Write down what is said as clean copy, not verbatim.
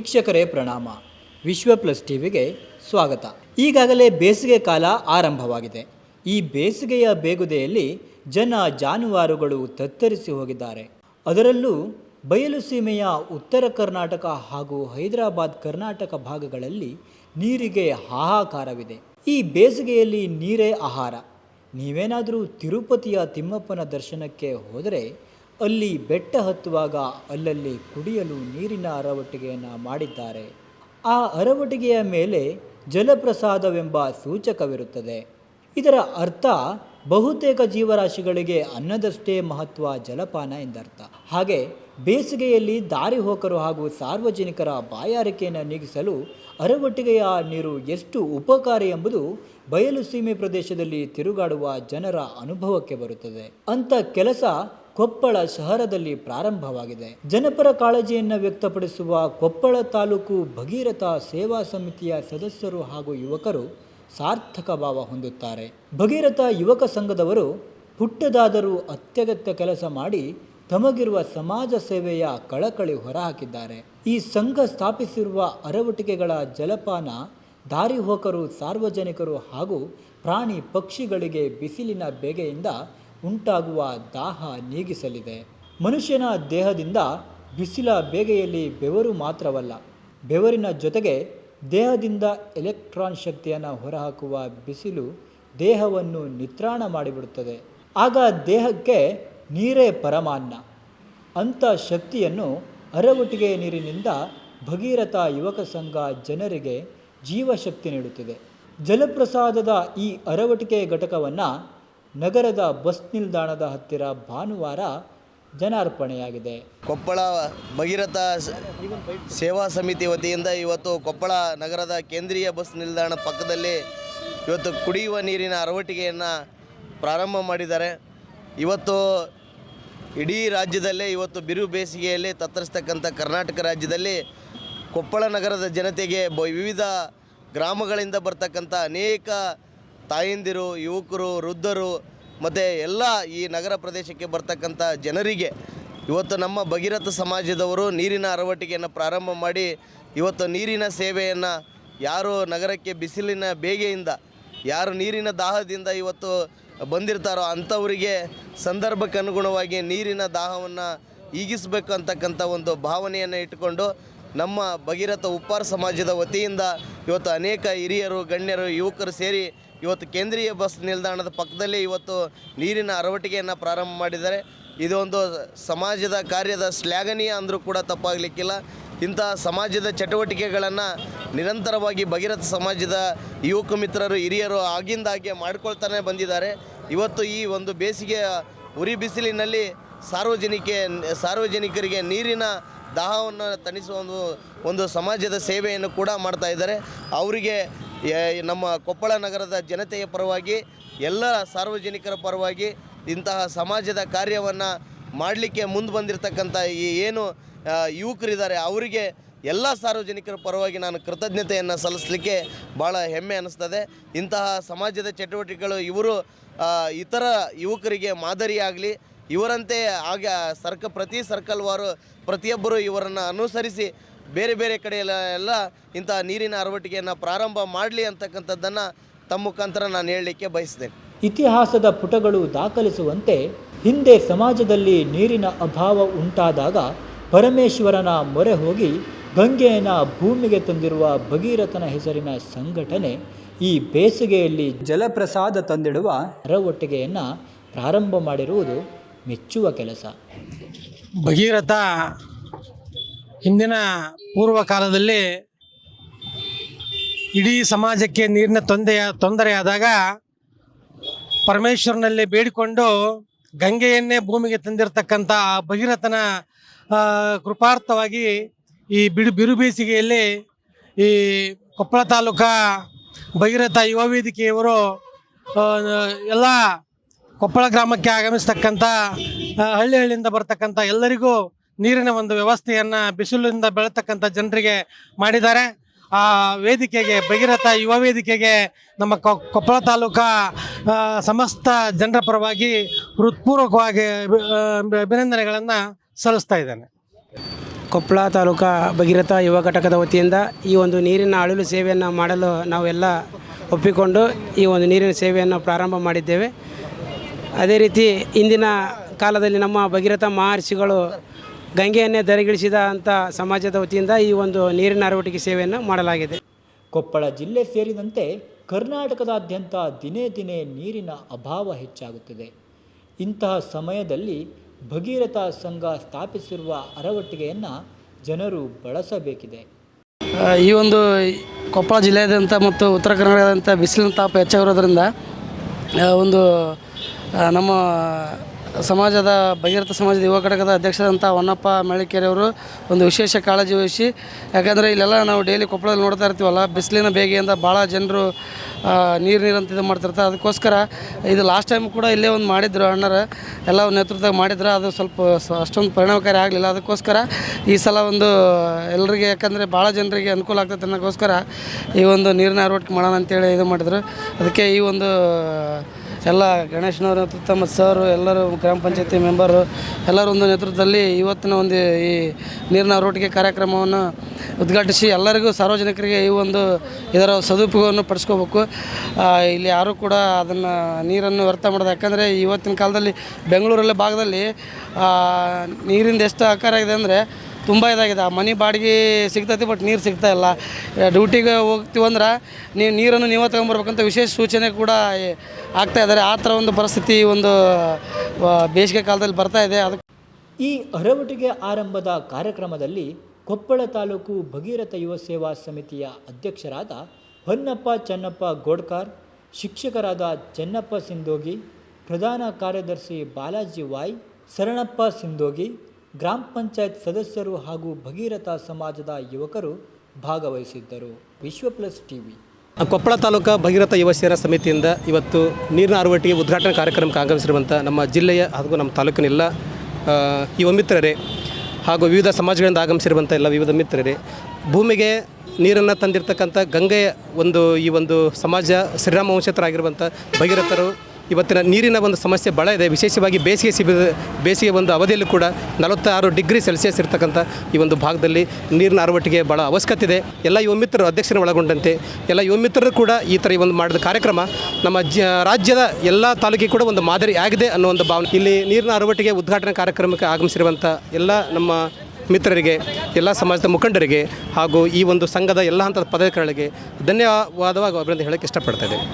ವೀಕ್ಷಕರೇ ಪ್ರಣಾಮ. ವಿಶ್ವ ಪ್ಲಸ್ ಟಿವಿಗೆ ಸ್ವಾಗತ. ಈಗಾಗಲೇ ಬೇಸಿಗೆ ಕಾಲ ಆರಂಭವಾಗಿದೆ. ಈ ಬೇಸಿಗೆಯ ಬೇಗುದೆಯಲ್ಲಿ ಜನ ಜಾನುವಾರುಗಳು ತತ್ತರಿಸಿ ಹೋಗಿದ್ದಾರೆ. ಅದರಲ್ಲೂ ಬಯಲು ಸೀಮೆಯ ಉತ್ತರ ಕರ್ನಾಟಕ ಹಾಗೂ ಹೈದರಾಬಾದ್ ಕರ್ನಾಟಕ ಭಾಗಗಳಲ್ಲಿ ನೀರಿಗೆ ಹಾಹಾಕಾರವಿದೆ. ಈ ಬೇಸಿಗೆಯಲ್ಲಿ ನೀರೇ ಆಹಾರ. ನೀವೇನಾದರೂ ತಿರುಪತಿಯ ತಿಮ್ಮಪ್ಪನ ದರ್ಶನಕ್ಕೆ ಹೋದರೆ ಅಲ್ಲಿ ಬೆಟ್ಟ ಹತ್ತುವಾಗ ಅಲ್ಲಲ್ಲಿ ಕುಡಿಯಲು ನೀರಿನ ಅರವಟ್ಟಿಗೆಯನ್ನು ಮಾಡಿದ್ದಾರೆ. ಆ ಅರವಟ್ಟಿಗೆಯ ಮೇಲೆ ಜಲಪ್ರಸಾದವೆಂಬ ಸೂಚಕವಿರುತ್ತದೆ. ಇದರ ಅರ್ಥ ಬಹುತೇಕ ಜೀವರಾಶಿಗಳಿಗೆ ಅನ್ನದಷ್ಟೇ ಮಹತ್ವ ಜಲಪಾನ ಎಂದರ್ಥ. ಹಾಗೆ ಬೇಸಿಗೆಯಲ್ಲಿ ದಾರಿ ಹೋಕರು ಹಾಗೂ ಸಾರ್ವಜನಿಕರ ಬಾಯಾರಿಕೆಯನ್ನು ನೀಗಿಸಲು ಅರವಟ್ಟಿಗೆಯ ನೀರು ಎಷ್ಟು ಉಪಕಾರಿ ಎಂಬುದು ಬಯಲು ಸೀಮೆ ಪ್ರದೇಶದಲ್ಲಿ ತಿರುಗಾಡುವ ಜನರ ಅನುಭವಕ್ಕೆ ಬರುತ್ತದೆ. ಅಂಥ ಕೆಲಸ ಕೊಪ್ಪಳ ಶಹರದಲ್ಲಿ ಪ್ರಾರಂಭವಾಗಿದೆ. ಜನಪರ ಕಾಳಜಿಯನ್ನು ವ್ಯಕ್ತಪಡಿಸುವ ಕೊಪ್ಪಳ ತಾಲೂಕು ಭಗೀರಥ ಸೇವಾ ಸಮಿತಿಯ ಸದಸ್ಯರು ಹಾಗೂ ಯುವಕರು ಸಾರ್ಥಕ ಭಾವ ಹೊಂದುತ್ತಾರೆ. ಭಗೀರಥ ಯುವಕ ಸಂಘದವರು ಪುಟ್ಟದಾದರೂ ಅತ್ಯಗತ್ಯ ಕೆಲಸ ಮಾಡಿ ತಮಗಿರುವ ಸಮಾಜ ಸೇವೆಯ ಕಳಕಳಿ ಹೊರಹಾಕಿದ್ದಾರೆ. ಈ ಸಂಘ ಸ್ಥಾಪಿಸಿರುವ ಅರವಟ್ಟಿಗೆಗಳ ಜಲಪಾನ ದಾರಿ ಹೋಕರು, ಸಾರ್ವಜನಿಕರು ಹಾಗೂ ಪ್ರಾಣಿ ಪಕ್ಷಿಗಳಿಗೆ ಬಿಸಿಲಿನ ಬೇಗೆಯಿಂದ ಉಂಟಾಗುವ ದಾಹ ನೀಗಿಸಲಿದೆ. ಮನುಷ್ಯನ ದೇಹದಿಂದ ಬಿಸಿಲ ಬೇಗೆಯಲ್ಲಿ ಬೆವರು ಮಾತ್ರವಲ್ಲ, ಬೆವರಿನ ಜೊತೆಗೆ ದೇಹದಿಂದ ಎಲೆಕ್ಟ್ರಾನ್ ಶಕ್ತಿಯನ್ನು ಹೊರಹಾಕುವ ಬಿಸಿಲು ದೇಹವನ್ನು ನಿತ್ರಾಣ ಮಾಡಿಬಿಡುತ್ತದೆ. ಆಗ ದೇಹಕ್ಕೆ ನೀರೇ ಪರಮಾನ್ನ. ಅಂಥ ಶಕ್ತಿಯನ್ನು ಅರವಟ್ಟಿಗೆ ನೀರಿನಿಂದ ಭಗೀರಥ ಯುವಕ ಸಂಘ ಜನರಿಗೆ ಜೀವಶಕ್ತಿ ನೀಡುತ್ತಿದೆ. ಜಲಪ್ರಸಾದದ ಈ ಅರವಟ್ಟಿಗೆ ಘಟಕವನ್ನು ನಗರದ ಬಸ್ ನಿಲ್ದಾಣದ ಹತ್ತಿರ ಭಾನುವಾರ ಜನಾರ್ಪಣೆಯಾಗಿದೆ. ಕೊಪ್ಪಳ ಭಗೀರಥ ಸೇವಾ ಸಮಿತಿ ವತಿಯಿಂದ ಇವತ್ತು ಕೊಪ್ಪಳ ನಗರದ ಕೇಂದ್ರೀಯ ಬಸ್ ನಿಲ್ದಾಣ ಪಕ್ಕದಲ್ಲಿ ಇವತ್ತು ಕುಡಿಯುವ ನೀರಿನ ಅರವಟ್ಟಿಗೆಯನ್ನು ಪ್ರಾರಂಭ ಮಾಡಿದ್ದಾರೆ. ಇವತ್ತು ಇಡೀ ರಾಜ್ಯದಲ್ಲೇ ಇವತ್ತು ಬಿರು ಬೇಸಿಗೆಯಲ್ಲಿ ತತ್ತರಿಸ್ತಕ್ಕಂಥ ಕರ್ನಾಟಕ ರಾಜ್ಯದಲ್ಲಿ ಕೊಪ್ಪಳ ನಗರದ ಜನತೆಗೆ ವಿವಿಧ ಗ್ರಾಮಗಳಿಂದ ಬರ್ತಕ್ಕಂಥ ಅನೇಕ ತಾಯಂದಿರು, ಯುವಕರು, ವೃದ್ಧರು ಮತ್ತು ಎಲ್ಲ ಈ ನಗರ ಪ್ರದೇಶಕ್ಕೆ ಬರ್ತಕ್ಕಂಥ ಜನರಿಗೆ ಇವತ್ತು ನಮ್ಮ ಭಗೀರಥ ಸಮಾಜದವರು ನೀರಿನ ಅರವಟ್ಟಿಗೆಯನ್ನು ಪ್ರಾರಂಭ ಮಾಡಿ ಇವತ್ತು ನೀರಿನ ಸೇವೆಯನ್ನು ಯಾರು ನಗರಕ್ಕೆ ಬಿಸಿಲಿನ ಬೇಗೆಯಿಂದ, ಯಾರು ನೀರಿನ ದಾಹದಿಂದ ಇವತ್ತು ಬಂದಿರ್ತಾರೋ ಅಂಥವರಿಗೆ ಸಂದರ್ಭಕ್ಕೆ ಅನುಗುಣವಾಗಿ ನೀರಿನ ದಾಹವನ್ನು ಈಗಿಸಬೇಕು ಅಂತಕ್ಕಂಥ ಒಂದು ಭಾವನೆಯನ್ನು ಇಟ್ಟುಕೊಂಡು ನಮ್ಮ ಭಗೀರಥ ಉಪ್ಪಾರ ಸಮಾಜದ ವತಿಯಿಂದ ಇವತ್ತು ಅನೇಕ ಹಿರಿಯರು, ಗಣ್ಯರು, ಯುವಕರು ಸೇರಿ ಇವತ್ತು ಕೇಂದ್ರೀಯ ಬಸ್ ನಿಲ್ದಾಣದ ಪಕ್ಕದಲ್ಲಿ ಇವತ್ತು ನೀರಿನ ಅರವಟ್ಟಿಗೆಯನ್ನು ಪ್ರಾರಂಭ ಮಾಡಿದ್ದಾರೆ. ಇದೊಂದು ಸಮಾಜದ ಕಾರ್ಯದ ಶ್ಲಾಘನೀಯ ಅಂದರೂ ಕೂಡ ತಪ್ಪಾಗಲಿಕ್ಕಿಲ್ಲ. ಇಂಥ ಸಮಾಜದ ಚಟುವಟಿಕೆಗಳನ್ನು ನಿರಂತರವಾಗಿ ಭಗೀರಥ ಸಮಾಜದ ಯುವಕ ಮಿತ್ರರು, ಹಿರಿಯರು ಆಗಿಂದಾಗೆ ಮಾಡಿಕೊಳ್ತಾನೆ ಬಂದಿದ್ದಾರೆ. ಇವತ್ತು ಈ ಒಂದು ಬೇಸಿಗೆಯ ಉರಿ ಬಿಸಿಲಿನಲ್ಲಿ ಸಾರ್ವಜನಿಕರಿಗೆ ನೀರಿನ ದಾಹವನ್ನು ತಣಿಸುವ ಒಂದು ಸಮಾಜದ ಸೇವೆಯನ್ನು ಕೂಡ ಮಾಡ್ತಾ ಇದ್ದಾರೆ. ಅವರಿಗೆ ನಮ್ಮ ಕೊಪ್ಪಳ ನಗರದ ಜನತೆಯ ಪರವಾಗಿ, ಎಲ್ಲ ಸಾರ್ವಜನಿಕರ ಪರವಾಗಿ ಇಂತಹ ಸಮಾಜದ ಕಾರ್ಯವನ್ನು ಮಾಡಲಿಕ್ಕೆ ಮುಂದೆ ಬಂದಿರತಕ್ಕಂಥ ಏನು ಯುವಕರಿದ್ದಾರೆ ಅವರಿಗೆ ಎಲ್ಲ ಸಾರ್ವಜನಿಕರ ಪರವಾಗಿ ನಾನು ಕೃತಜ್ಞತೆಯನ್ನು ಸಲ್ಲಿಸಲಿಕ್ಕೆ ಭಾಳ ಹೆಮ್ಮೆ ಅನ್ನಿಸ್ತದೆ. ಇಂತಹ ಸಮಾಜದ ಚಟುವಟಿಕೆಗಳು ಇವರು ಇತರ ಯುವಕರಿಗೆ ಮಾದರಿಯಾಗಲಿ, ಇವರಂತೆ ಪ್ರತಿ ಸರ್ಕಲ್ ವಾರು ಪ್ರತಿಯೊಬ್ಬರು ಇವರನ್ನು ಅನುಸರಿಸಿ ಬೇರೆ ಬೇರೆ ಕಡೆಯೆಲ್ಲ ಇಂಥ ನೀರಿನ ಅರವಟ್ಟಿಗೆಯನ್ನು ಪ್ರಾರಂಭ ಮಾಡಲಿ ಅಂತಕ್ಕಂಥದ್ದನ್ನು ತಮ್ಮ ಮುಖಾಂತರ ನಾನು ಹೇಳಲಿಕ್ಕೆ ಬಯಸಿದ್ದೇನೆ. ಇತಿಹಾಸದ ಪುಟಗಳು ದಾಖಲಿಸುವಂತೆ ಹಿಂದೆ ಸಮಾಜದಲ್ಲಿ ನೀರಿನ ಅಭಾವ ಉಂಟಾದಾಗ ಪರಮೇಶ್ವರನ ಮೊರೆ ಹೋಗಿ ಗಂಗೆಯನ್ನು ಭೂಮಿಗೆ ತಂದಿರುವ ಭಗೀರಥನ ಹೆಸರಿನ ಸಂಘಟನೆ ಈ ಬೇಸಿಗೆಯಲ್ಲಿ ಜಲಪ್ರಸಾದ ತಂದಿಡುವ ಅರವಟ್ಟಿಗೆಯನ್ನು ಪ್ರಾರಂಭ ಮಾಡಿರುವುದು ಮೆಚ್ಚುವ ಕೆಲಸ. ಭಗೀರಥ ಹಿಂದಿನ ಪೂರ್ವ ಕಾಲದಲ್ಲಿ ಇಡೀ ಸಮಾಜಕ್ಕೆ ನೀರಿನ ತೊಂದರೆಯಾದಾಗ ಪರಮೇಶ್ವರನಲ್ಲಿ ಬೇಡಿಕೊಂಡು ಗಂಗೆಯನ್ನೇ ಭೂಮಿಗೆ ತಂದಿರತಕ್ಕಂಥ ಭಗೀರಥನ ಕೃಪಾರ್ಥವಾಗಿ ಈ ಬಿರು ಬೇಸಿಗೆಯಲ್ಲಿ ಈ ಕೊಪ್ಪಳ ತಾಲೂಕಾ ಭಗೀರಥ ಯುವ ವೇದಿಕೆಯವರು ಎಲ್ಲ ಕೊಪ್ಪಳ ಗ್ರಾಮಕ್ಕೆ ಆಗಮಿಸ್ತಕ್ಕಂಥ ಹಳ್ಳಿಯಿಂದ ಬರ್ತಕ್ಕಂಥ ಎಲ್ಲರಿಗೂ ನೀರಿನ ಒಂದು ವ್ಯವಸ್ಥೆಯನ್ನು ಬಿಸಿಲಿಂದ ಬೆಳತಕ್ಕಂಥ ಜನರಿಗೆ ಮಾಡಿದ್ದಾರೆ. ಆ ವೇದಿಕೆಗೆ, ಭಗೀರಥ ಯುವ ವೇದಿಕೆಗೆ ನಮ್ಮ ಕೊಪ್ಪಳ ತಾಲೂಕಾ ಸಮಸ್ತ ಜನರ ಪರವಾಗಿ ಹೃತ್ಪೂರ್ವಕವಾಗಿ ಅಭಿನಂದನೆಗಳನ್ನು ಸಲ್ಲಿಸ್ತಾ ಇದ್ದೇನೆ. ಕೊಪ್ಪಳ ತಾಲೂಕಾ ಭಗೀರಥ ಯುವ ಘಟಕದ ವತಿಯಿಂದ ಈ ಒಂದು ನೀರಿನ ಅಳಲು ಸೇವೆಯನ್ನು ಮಾಡಲು ನಾವೆಲ್ಲ ಒಪ್ಪಿಕೊಂಡು ಈ ಒಂದು ನೀರಿನ ಸೇವೆಯನ್ನು ಪ್ರಾರಂಭ ಮಾಡಿದ್ದೇವೆ. ಅದೇ ರೀತಿ ಇಂದಿನ ಕಾಲದಲ್ಲಿ ನಮ್ಮ ಭಗೀರಥ ಮಹರ್ಷಿಗಳು ಗಂಗೆಯನ್ನೇ ಧರೆಗಿಳಿಸಿದ ಅಂಥ ಸಮಾಜದ ವತಿಯಿಂದ ಈ ಒಂದು ನೀರಿನ ಅರವಟ್ಟಿಕೆ ಸೇವೆಯನ್ನು ಮಾಡಲಾಗಿದೆ. ಕೊಪ್ಪಳ ಜಿಲ್ಲೆ ಸೇರಿದಂತೆ ಕರ್ನಾಟಕದಾದ್ಯಂತ ದಿನೇ ದಿನೇ ನೀರಿನ ಅಭಾವ ಹೆಚ್ಚಾಗುತ್ತಿದೆ. ಇಂತಹ ಸಮಯದಲ್ಲಿ ಭಗೀರಥ ಸಂಘ ಸ್ಥಾಪಿಸಿರುವ ಅರವಟ್ಟಿಗೆಯನ್ನು ಜನರು ಬಳಸಬೇಕಿದೆ. ಈ ಒಂದು ಕೊಪ್ಪಳ ಜಿಲ್ಲೆಯಾದ್ಯಂತ ಮತ್ತು ಉತ್ತರ ಕರ್ನಾಟಕದಾದ್ಯಂತ ಬಿಸಿಲಿನ ತಾಪ ಹೆಚ್ಚಾಗಿರೋದ್ರಿಂದ ಒಂದು ನಮ್ಮ ಸಮಾಜದ ಭಗೀರಥ ಸಮಾಜದ ಯುವ ಘಟಕದ ಅಧ್ಯಕ್ಷರಾದಂಥ ಹೊನ್ನಪ್ಪ ಮೆಳಿಕೆರೆ ಅವರು ಒಂದು ವಿಶೇಷ ಕಾಳಜಿ ವಹಿಸಿ, ಯಾಕಂದರೆ ಇಲ್ಲೆಲ್ಲ ನಾವು ಡೈಲಿ ಕೊಪ್ಪಳದಲ್ಲಿ ನೋಡ್ತಾ ಇರ್ತೀವಲ್ಲ, ಬಿಸಿಲಿನ ಬೇಗೆಯಿಂದ ಭಾಳ ಜನರು ನೀರಂತ ಇದು ಮಾಡ್ತಿರ್ತಾರೆ. ಅದಕ್ಕೋಸ್ಕರ ಇದು ಲಾಸ್ಟ್ ಟೈಮ್ ಕೂಡ ಇಲ್ಲೇ ಒಂದು ಮಾಡಿದ್ರು ಅಣ್ಣರು, ಎಲ್ಲ ನೇತೃತ್ವ ಮಾಡಿದ್ರು. ಅದು ಸ್ವಲ್ಪ ಅಷ್ಟೊಂದು ಪರಿಣಾಮಕಾರಿ ಆಗಲಿಲ್ಲ. ಅದಕ್ಕೋಸ್ಕರ ಈ ಸಲ ಒಂದು ಎಲ್ಲರಿಗೆ, ಯಾಕಂದರೆ ಭಾಳ ಜನರಿಗೆ ಅನುಕೂಲ ಆಗ್ತದೆ ಅನ್ನೋಕ್ಕೋಸ್ಕರ ಈ ಒಂದು ನೀರಿನ ಅರವಟ್ಟಿಕೆ ಮಾಡೋಣ ಅಂತೇಳಿ ಇದು ಮಾಡಿದ್ರು. ಅದಕ್ಕೆ ಈ ಒಂದು ಎಲ್ಲ ಗಣೇಶನವ್ರ ನೇತೃತ್ವ ಮತ್ತು ಸರ್ ಎಲ್ಲರೂ ಗ್ರಾಮ ಪಂಚಾಯತಿ ಮೆಂಬರು ಎಲ್ಲರ ಒಂದು ನೇತೃತ್ವದಲ್ಲಿ ಇವತ್ತಿನ ಒಂದು ಈ ನೀರಿನ ಅರವಟ್ಟಿಕೆ ಕಾರ್ಯಕ್ರಮವನ್ನು ಉದ್ಘಾಟಿಸಿ ಎಲ್ಲರಿಗೂ ಸಾರ್ವಜನಿಕರಿಗೆ ಈ ಒಂದು ಇದರ ಸದುಪಯೋಗವನ್ನು ಪಡಿಸ್ಕೋಬೇಕು. ಇಲ್ಲಿ ಯಾರೂ ಕೂಡ ಅದನ್ನು ನೀರನ್ನು ವ್ಯರ್ಥ ಮಾಡೋದು, ಯಾಕಂದರೆ ಇವತ್ತಿನ ಕಾಲದಲ್ಲಿ ಬೆಂಗಳೂರಲ್ಲಿ ಭಾಗದಲ್ಲಿ ನೀರಿಂದ ಎಷ್ಟು ಆಕಾರ ಇದೆ ಅಂದರೆ ತುಂಬ ಇದಾಗಿದೆ. ಆ ಮನೆ ಬಾಡಿಗೆ ಸಿಗ್ತೈತಿ, ಬಟ್ ನೀರು ಸಿಗ್ತಾ ಇಲ್ಲ. ಡ್ಯೂಟಿಗೆ ಹೋಗ್ತೀವಂದ್ರೆ ನೀರನ್ನು ನೀವೇ ತೊಗೊಂಬರ್ಬೇಕಂತ ವಿಶೇಷ ಸೂಚನೆ ಕೂಡ ಆಗ್ತಾ ಇದ್ದಾರೆ. ಆ ಥರ ಒಂದು ಪರಿಸ್ಥಿತಿ ಒಂದು ಬೇಸಿಗೆ ಕಾಲದಲ್ಲಿ ಬರ್ತಾ ಇದೆ. ಅದಕ್ಕೆ ಈ ಅರವಟ್ಟಿಗೆ ಆರಂಭದ ಕಾರ್ಯಕ್ರಮದಲ್ಲಿ ಕೊಪ್ಪಳ ತಾಲೂಕು ಭಗೀರಥ ಯುವ ಸೇವಾ ಸಮಿತಿಯ ಅಧ್ಯಕ್ಷರಾದ ಹೊನ್ನಪ್ಪ ಚನ್ನಪ್ಪ ಗೋಡ್ಕಾರ್, ಶಿಕ್ಷಕರಾದ ಚೆನ್ನಪ್ಪ ಸಿಂದೋಗಿ, ಪ್ರಧಾನ ಕಾರ್ಯದರ್ಶಿ ಬಾಲಾಜಿ ವಾಯ್, ಶರಣಪ್ಪ ಸಿಂದೋಗಿ, ಗ್ರಾಮ ಪಂಚಾಯತ್ ಸದಸ್ಯರು ಹಾಗೂ ಭಗೀರಥ ಸಮಾಜದ ಯುವಕರು ಭಾಗವಹಿಸಿದ್ದರು. ವಿಶ್ವ ಪ್ಲಸ್ ಟಿವಿ. ಕೊಪ್ಪಳ ತಾಲೂಕು ಭಗೀರಥ ಯುವ ಸೇವಾ ಸಮಿತಿಯಿಂದ ಇವತ್ತು ನೀರಿನ ಅರವಟ್ಟಿಗೆ ಉದ್ಘಾಟನಾ ಕಾರ್ಯಕ್ರಮಕ್ಕೆ ಆಗಮಿಸಿರುವಂಥ ನಮ್ಮ ಜಿಲ್ಲೆಯ ಹಾಗೂ ನಮ್ಮ ತಾಲೂಕಿನ ಎಲ್ಲ ಯುವ ಮಿತ್ರರೇ ಹಾಗೂ ವಿವಿಧ ಸಮಾಜಗಳಿಂದ ಆಗಮಿಸಿರುವಂಥ ಎಲ್ಲ ವಿವಿಧ ಮಿತ್ರರೇ, ಭೂಮಿಗೆ ನೀರನ್ನು ತಂದಿರತಕ್ಕಂಥ ಗಂಗೆಯ ಈ ಒಂದು ಸಮಾಜ ಶ್ರೀರಾಮ ವಂಶಸ್ಥರಾಗಿರುವಂಥ ಭಗೀರಥರು ಇವತ್ತಿನ ನೀರಿನ ಒಂದು ಸಮಸ್ಯೆ ಭಾಳ ಇದೆ. ವಿಶೇಷವಾಗಿ ಬೇಸಿಗೆ ಒಂದು ಅವಧಿಯಲ್ಲೂ ಕೂಡ 46 ಡಿಗ್ರಿ ಸೆಲ್ಸಿಯಸ್ ಇರ್ತಕ್ಕಂಥ ಈ ಒಂದು ಭಾಗದಲ್ಲಿ ನೀರಿನ ಅರವಟ್ಟಿಗೆ ಭಾಳ ಅವಶ್ಯಕತೆ ಇದೆ. ಎಲ್ಲ ಯುವ ಮಿತ್ರರು ಅಧ್ಯಕ್ಷರನ್ನು ಒಳಗೊಂಡಂತೆ ಎಲ್ಲ ಯುವ ಮಿತ್ರರು ಕೂಡ ಈ ಥರ ಒಂದು ಮಾಡಿದ ಕಾರ್ಯಕ್ರಮ ನಮ್ಮ ರಾಜ್ಯದ ಎಲ್ಲ ತಾಲೂಕಿಗೆ ಕೂಡ ಒಂದು ಮಾದರಿ ಆಗಿದೆ ಅನ್ನೋ ಒಂದು ಭಾವನೆ. ಇಲ್ಲಿ ನೀರಿನ ಅರವಟ್ಟಿಗೆ ಉದ್ಘಾಟನಾ ಕಾರ್ಯಕ್ರಮಕ್ಕೆ ಆಗಮಿಸಿರುವಂಥ ಎಲ್ಲ ನಮ್ಮ ಮಿತ್ರರಿಗೆ, ಎಲ್ಲ ಸಮಾಜದ ಮುಖಂಡರಿಗೆ ಹಾಗೂ ಈ ಒಂದು ಸಂಘದ ಎಲ್ಲ ಹಂತದ ಪದಾಧಿಕಾರಿಗಳಿಗೆ ಧನ್ಯವಾದವಾಗಿ ಅವರಿಂದ ಹೇಳೋಕ್ಕೆ ಇಷ್ಟಪಡ್ತಾ ಇದ್ದೇನೆ.